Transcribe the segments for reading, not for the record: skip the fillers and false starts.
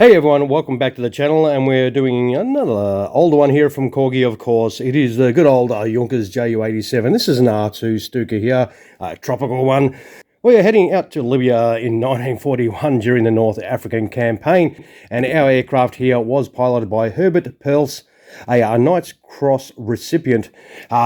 Hey everyone, welcome back to the channel, and we're doing another older one here from Corgi, of course. It is the good old Junkers Ju-87. This is an R2 Stuka here, a tropical one. We're heading out to Libya in 1941 during the North African campaign, and our aircraft here was piloted by Hubert Pölz, a Knight's Cross recipient.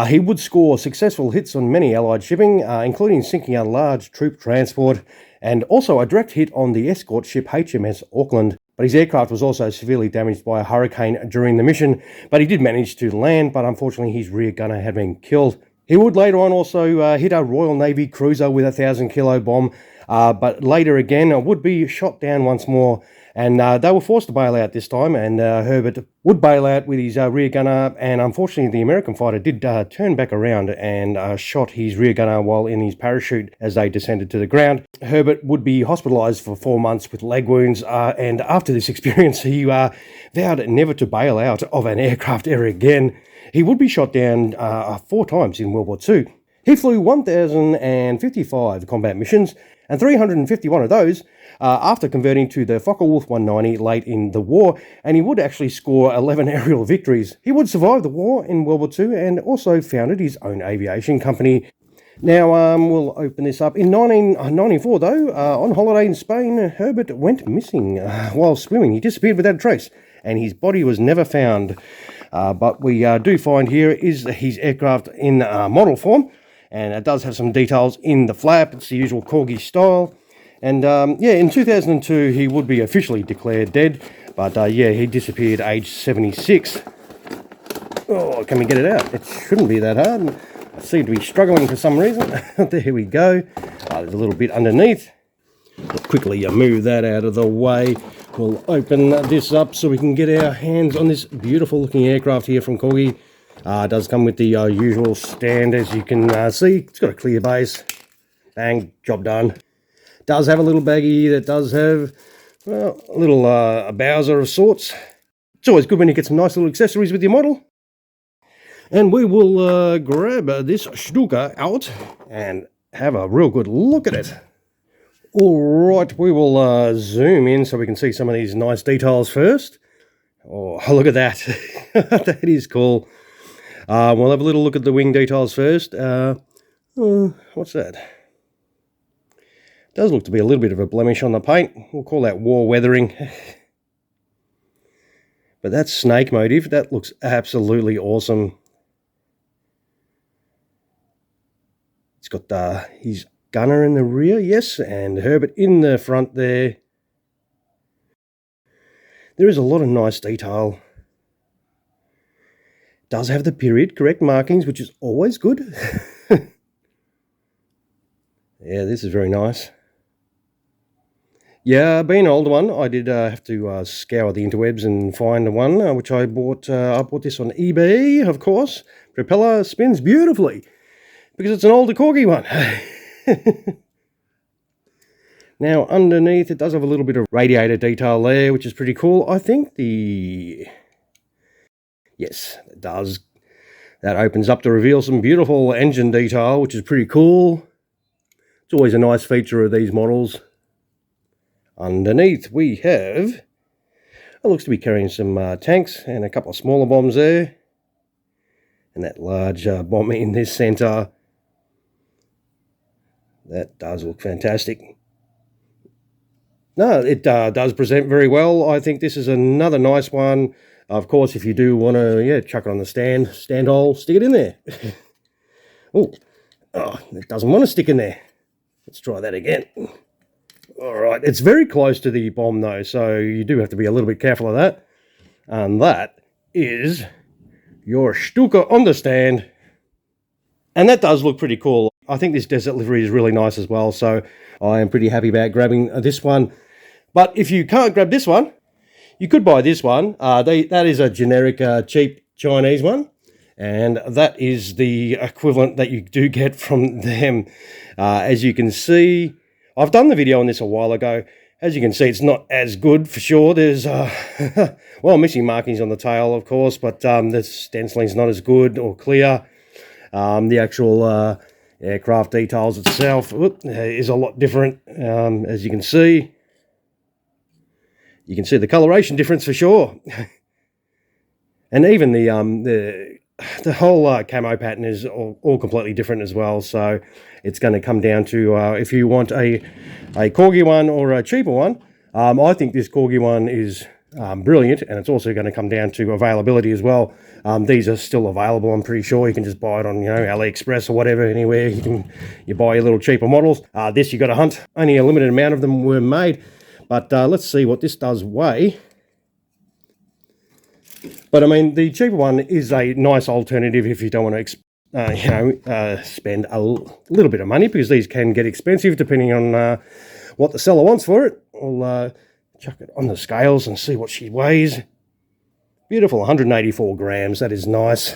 He would score successful hits on many Allied shipping, including sinking a large troop transport, and also a direct hit on the escort ship HMS Auckland. But his aircraft was also severely damaged by a hurricane during the mission, but he did manage to land, but unfortunately his rear gunner had been killed. He would later on also hit a Royal Navy cruiser with a 1,000-kilo bomb, but later again would be shot down once more, and they were forced to bail out this time, and Herbert would bail out with his rear gunner, and unfortunately the American fighter did turn back around and shot his rear gunner while in his parachute as they descended to the ground. Herbert would be hospitalised for 4 months with leg wounds, and after this experience he vowed never to bail out of an aircraft ever again. He would be shot down 4 times in World War II. He flew 1,055 combat missions, and 351 of those after converting to the Focke-Wulf 190 late in the war, and he would actually score 11 aerial victories. He would survive the war in World War II and also founded his own aviation company. Now, we'll open this up. In 1994, though, on holiday in Spain, Herbert went missing while swimming. He disappeared without a trace, and his body was never found. But we do find here is his aircraft in model form, and it does have some details in the flap. It's the usual Corgi style. And yeah, in 2002 he would be officially declared dead, but yeah, he disappeared aged 76. Oh, can we get it out? It shouldn't be that hard. I seem to be struggling for some reason. There we go. There's a little bit underneath. We'll quickly move that out of the way. We'll open this up so we can get our hands on this beautiful looking aircraft here from Corgi. It does come with the usual stand, as you can see. It's got a clear base. Bang, job done. Does have a little baggie that does have, well, a little Bowser of sorts. It's always good when you get some nice little accessories with your model. And we will grab this Stuka out and have a real good look at it. Alright, we will zoom in so we can see some of these nice details first. Oh, look at that. That is cool. We'll have a little look at the wing details first. What's that? Does look to be a little bit of a blemish on the paint. We'll call that war weathering. But that snake motif, that looks absolutely awesome. It's got his gunner in the rear, yes, and Herbert in the front there. There is a lot of nice detail. Does have the period correct markings, which is always good. Yeah, this is very nice. Yeah, being an older one, I did have to scour the interwebs and find one, which I bought. I bought this on eBay, of course. Propeller spins beautifully because it's an older Corgi one. Now, underneath, it does have a little bit of radiator detail there, which is pretty cool. I think yes, it does. That opens up to reveal some beautiful engine detail, which is pretty cool. It's always a nice feature of these models. Underneath, we have, it looks to be carrying some tanks and a couple of smaller bombs there. And that large bomb in this center. That does look fantastic. No, it does present very well. I think this is another nice one. Of course, if you do want to, yeah, chuck it on the stand hole, stick it in there. Oh, it doesn't want to stick in there. Let's try that again. All right, it's very close to the bomb though, so you do have to be a little bit careful of that. And that is your Stuka on the stand. And that does look pretty cool. I think this desert livery is really nice as well, so I am pretty happy about grabbing this one. But if you can't grab this one, you could buy this one. That is a generic cheap Chinese one, and that is the equivalent that you do get from them. As you can see, I've done the video on this a while ago. As you can see, it's not as good for sure. There's, well, missing markings on the tail, of course, but the stenciling's not as good or clear. The actual aircraft details itself is a lot different, as you can see. You can see the coloration difference for sure. And even the whole camo pattern is all completely different as well. So it's going to come down to if you want a Corgi one or a cheaper one. I think this Corgi one is brilliant, and it's also going to come down to availability as well. These are still available, I'm pretty sure. You can just buy it on, AliExpress or whatever, anywhere. You buy your little cheaper models. This you got to hunt. Only a limited amount of them were made. But let's see what this does weigh. But I mean, the cheaper one is a nice alternative if you don't want to, spend a little bit of money, because these can get expensive depending on what the seller wants for it. I'll chuck it on the scales and see what she weighs. Beautiful, 184 grams. That is nice.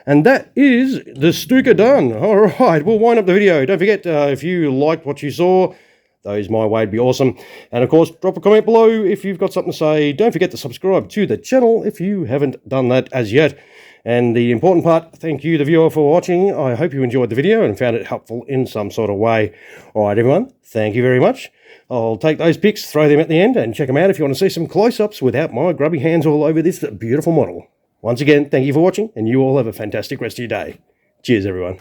And that is the Stuka done. All right, we'll wind up the video. Don't forget, if you liked what you saw, those my way would be awesome. And of course, drop a comment below if you've got something to say. Don't forget to subscribe to the channel if you haven't done that as yet. And the important part, thank you, the viewer, for watching. I hope you enjoyed the video and found it helpful in some sort of way. All right, everyone, thank you very much. I'll take those pics, throw them at the end, and check them out if you want to see some close-ups without my grubby hands all over this beautiful model. Once again, thank you for watching, and you all have a fantastic rest of your day. Cheers, everyone.